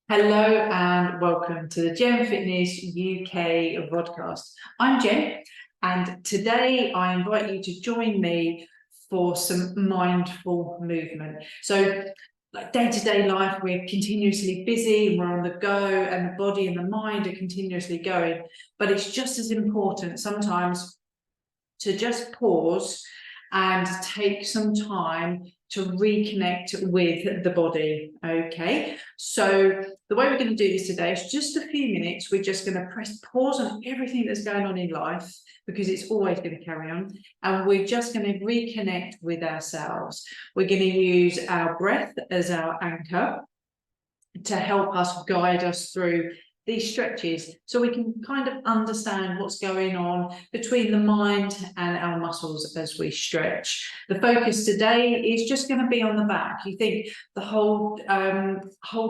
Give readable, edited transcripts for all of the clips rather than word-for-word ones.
Hello and welcome to the Gem Fitness UK podcast. I'm Jen, and today I invite you to join me for some mindful movement. So, like day-to-day life, we're continuously busy, we're on the go, and the body and the mind are continuously going. But it's just as important sometimes to just pause and take some time to reconnect with the body. Okay, so the way we're going to do this today is just a few minutes. We're just going to press pause on everything that's going on in life, because it's always going to carry on, and we're just going to reconnect with ourselves. We're going to use our breath as our anchor to help us guide us through these stretches, so we can kind of understand what's going on between the mind and our muscles as we stretch. The focus today is just going to be on the back. You think the whole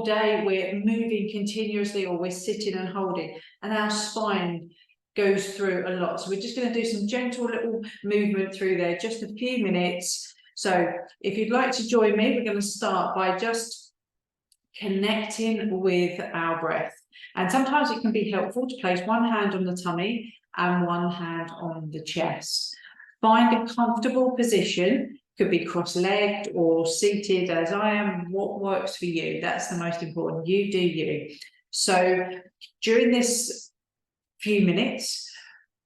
day we're moving continuously, or we're sitting and holding, and our spine goes through a lot. So we're just going to do some gentle little movement through there, just a few minutes. So if you'd like to join me, we're going to start by just connecting with our breath. And sometimes it can be helpful to place one hand on the tummy and one hand on the chest. Find a comfortable position, could be cross-legged or seated as I am, what works for you. That's the most important. You do you. So during this few minutes,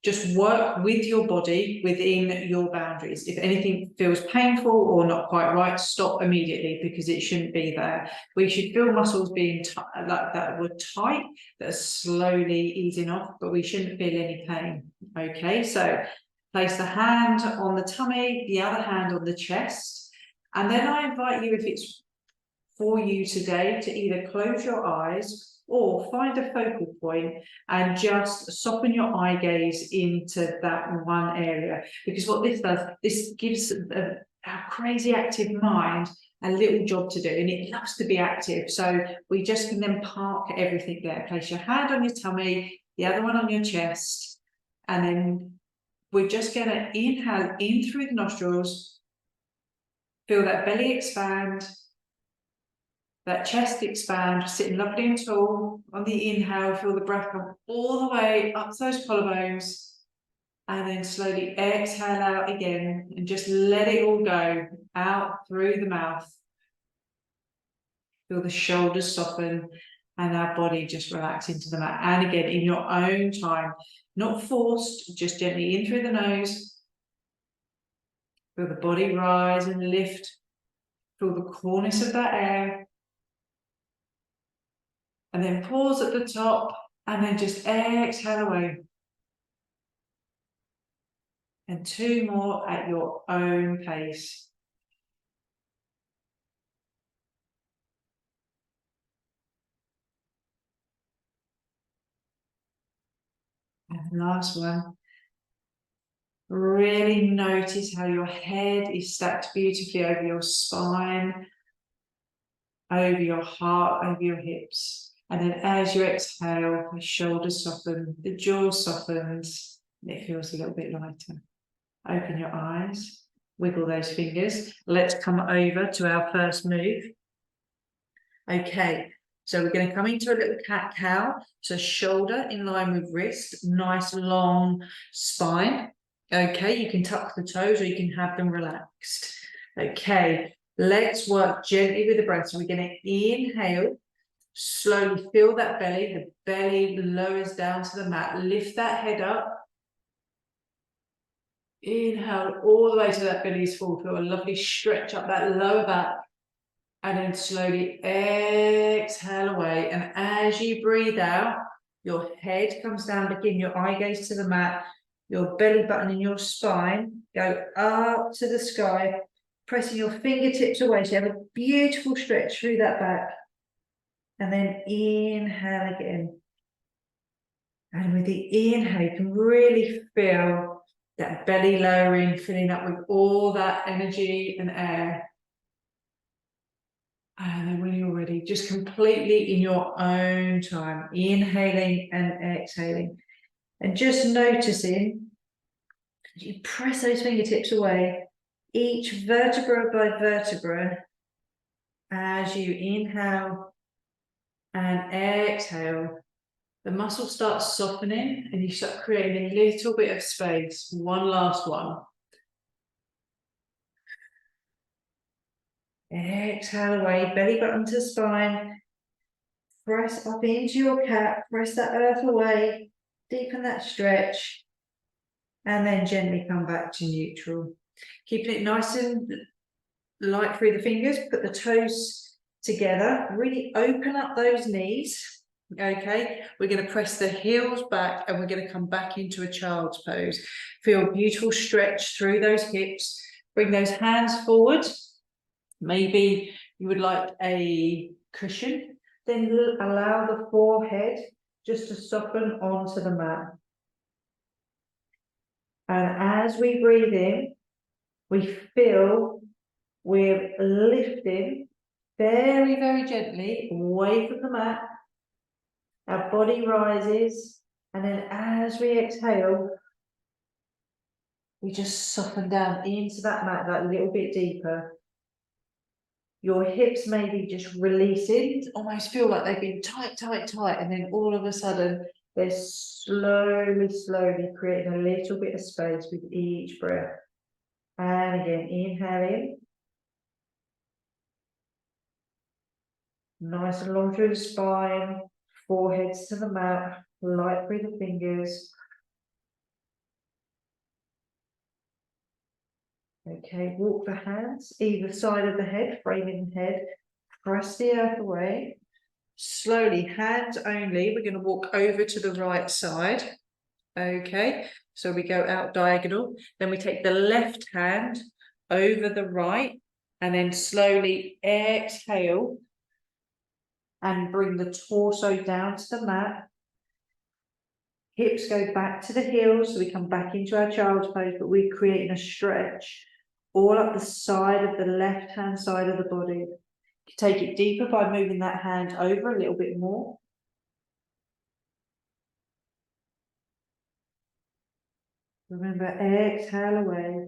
just work with your body within your boundaries. If anything feels painful or not quite right, stop immediately, because it shouldn't be there. We should feel muscles being like that were tight, that are slowly easing off, but we shouldn't feel any pain. Okay, so place the hand on the tummy, the other hand on the chest, and then I invite you, if it's for you today, to either close your eyes or find a focal point and just soften your eye gaze into that one area. Because what this does, this gives our crazy active mind a little job to do, and it loves to be active. So we just can then park everything there. Place your hand on your tummy, the other one on your chest, and then we're just going to inhale in through the nostrils, feel that belly expand, that chest expand, sitting lovely and tall. On the inhale, feel the breath come all the way up those collarbones, and then slowly exhale out again, and just let it all go out through the mouth. Feel the shoulders soften and our body just relax into the mat. And again, in your own time, not forced, just gently in through the nose. Feel the body rise and lift. Feel the coolness of that air. And then pause at the top, and then just exhale away. And two more at your own pace. And last one. Really notice how your head is stacked beautifully over your spine, over your heart, over your hips. And then as you exhale, the shoulders soften, the jaw softens, and it feels a little bit lighter. Open your eyes, wiggle those fingers. Let's come over to our first move. Okay, so we're going to come into a little cat-cow. So shoulder in line with wrist, nice long spine. Okay, you can tuck the toes or you can have them relaxed. Okay, let's work gently with the breath. So we're going to inhale, slowly feel that belly. The belly lowers down to the mat. Lift that head up. Inhale all the way to that belly's full. Feel a lovely stretch up that lower back. And then slowly exhale away. And as you breathe out, your head comes down, begin your eye gaze to the mat, your belly button and your spine go up to the sky, pressing your fingertips away. So you have a beautiful stretch through that back. And then inhale again. And with the inhale, you can really feel that belly lowering, filling up with all that energy and air. And then when you're ready, just completely in your own time, inhaling and exhaling. And just noticing, as you press those fingertips away, each vertebra by vertebra, as you inhale And exhale. The muscle starts softening and you start creating a little bit of space. One last one. Exhale away, belly button to spine. Press up into your cat, press that earth away, deepen that stretch, and then gently come back to neutral. Keeping it nice and light through the fingers, put the toes together, really open up those knees. Okay, we're going to press the heels back and we're going to come back into a child's pose. Feel a beautiful stretch through those hips. Bring those hands forward. Maybe you would like a cushion. Then allow the forehead just to soften onto the mat. And as we breathe in, we feel we're lifting very, very gently away from the mat. Our body rises, and then as we exhale, we just soften down into that mat that little bit deeper. Your hips may be just releasing, almost feel like they've been tight, tight, tight, and then all of a sudden, they're slowly, slowly creating a little bit of space with each breath. And again, inhale in. Nice and long through the spine, foreheads to the mat, light through the fingers. Okay, walk the hands either side of the head, framing the head, press the earth away. Slowly, hands only, we're going to walk over to the right side. Okay, so we go out diagonal, then we take the left hand over the right, and then slowly exhale and bring the torso down to the mat. Hips go back to the heels, so we come back into our child's pose, but we're creating a stretch all up the side of the left-hand side of the body. You can take it deeper by moving that hand over a little bit more. Remember, exhale away.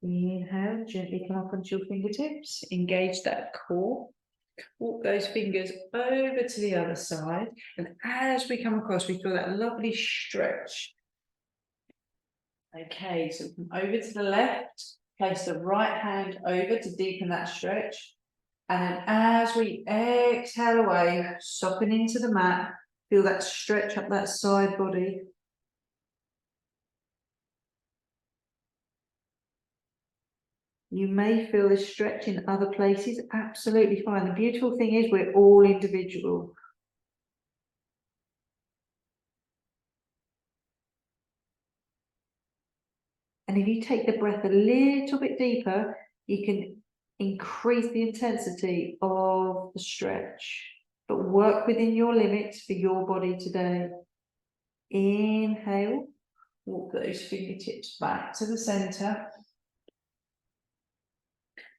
Inhale, gently come up onto your fingertips, engage that core. Walk those fingers over to the other side, and as we come across, we feel that lovely stretch. Okay, so from over to the left, place the right hand over to deepen that stretch. And then as we exhale away, soften into the mat, feel that stretch up that side body. You may feel this stretch in other places, absolutely fine. The beautiful thing is we're all individual. And if you take the breath a little bit deeper, you can increase the intensity of the stretch, but work within your limits for your body today. Inhale, walk those fingertips back to the center.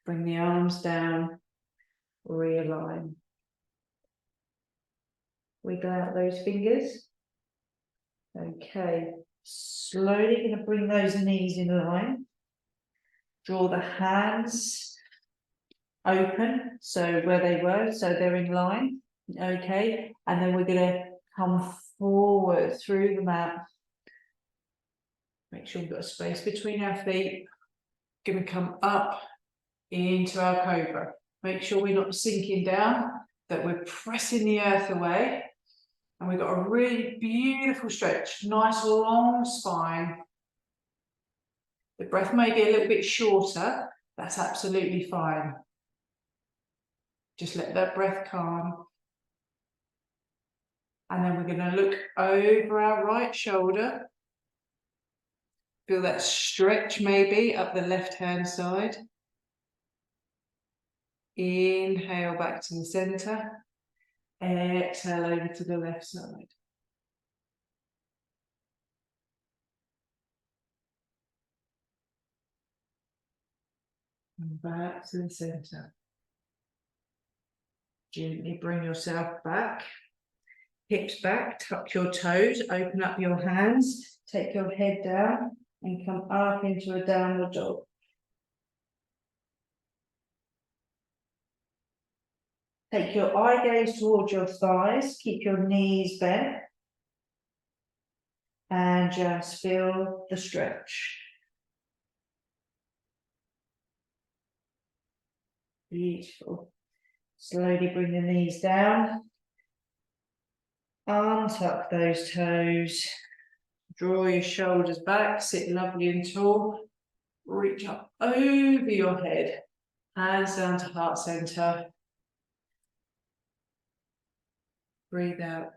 Bring the arms down, realign. Wiggle out those fingers. Okay, slowly going to bring those knees in line. Draw the hands open, so where they were, so they're in line. Okay, and then we're going to come forward through the mat. Make sure we've got a space between our feet. Going to come up into our cobra. Make sure we're not sinking down, that we're pressing the earth away. And we've got a really beautiful stretch, nice long spine. The breath may be a little bit shorter, that's absolutely fine. Just let that breath calm. And then we're going to look over our right shoulder. Feel that stretch maybe up the left-hand side. Inhale back to the center. Exhale over to the left side. And back to the center. Gently bring yourself back. Hips back, tuck your toes, open up your hands, take your head down. and come up into a downward dog. Take your eye gaze towards your thighs, keep your knees bent, and just feel the stretch. Beautiful. Slowly bring the knees down. Untuck those toes. Draw your shoulders back, sit lovely and tall. Reach up over your head. Hands down to heart center. Breathe out.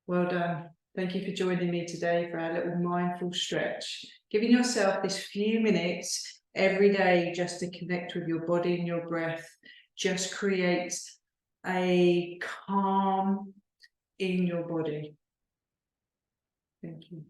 Well done. Thank you for joining me today for our little mindful stretch. Giving yourself this few minutes every day just to connect with your body and your breath just creates a calm in your body. Thank you.